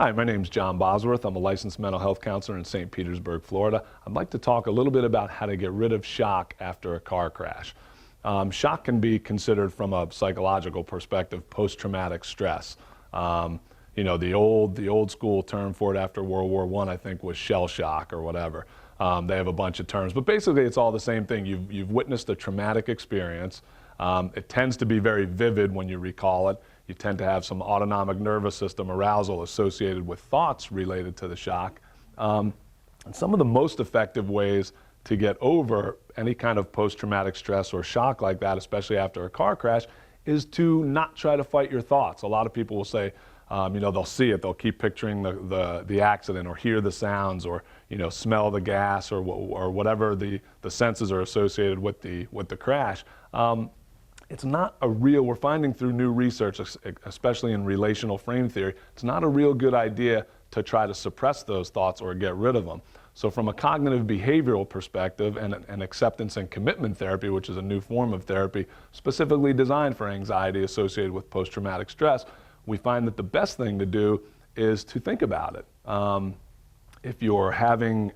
Hi, my name is John Bosworth. I'm a licensed mental health counselor in St. Petersburg, Florida. I'd like to talk a little bit about how to get rid of shock after a car crash. Shock can be considered from a psychological perspective post-traumatic stress. The old school term for it after World War I think, was shell shock or whatever. They have a bunch of terms, but basically it's all the same thing. You've witnessed a traumatic experience. It tends to be very vivid when you recall it. You tend to have some autonomic nervous system arousal associated with thoughts related to the shock. And some of the most effective ways to get over any kind of post-traumatic stress or shock like that, especially after a car crash, is to not try to fight your thoughts. A lot of people will say, they'll see it, they'll keep picturing the accident or hear the sounds or, smell the gas or whatever the senses are associated with the crash. It's not a real, we're finding through new research, especially in relational frame theory, it's not a real good idea to try to suppress those thoughts or get rid of them. So from a cognitive behavioral perspective and acceptance and commitment therapy, which is a new form of therapy specifically designed for anxiety associated with post-traumatic stress, we find that the best thing to do is to think about it. If you're having,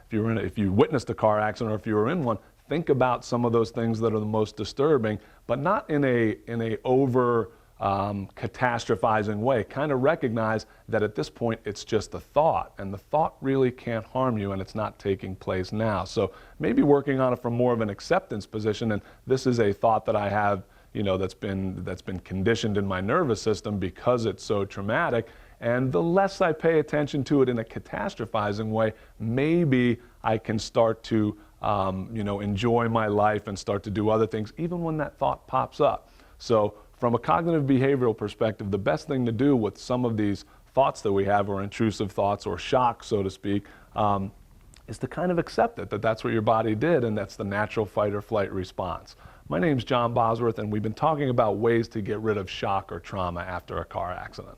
if you witnessed a car accident or if you were in one, think about some of those things that are the most disturbing, but not in a over catastrophizing way. Kind of recognize that at this point it's just a thought, and the thought really can't harm you, and it's not taking place now. So maybe working on it from more of an acceptance position, and this is a thought that I have, that's been conditioned in my nervous system because it's so traumatic. And the less I pay attention to it in a catastrophizing way, maybe I can start to enjoy my life and start to do other things, even when that thought pops up. So from a cognitive behavioral perspective, the best thing to do with some of these thoughts that we have, or intrusive thoughts or shock, so to speak, is to kind of accept it, that that's what your body did, and that's the natural fight or flight response. My name's John Bosworth, and we've been talking about ways to get rid of shock or trauma after a car accident.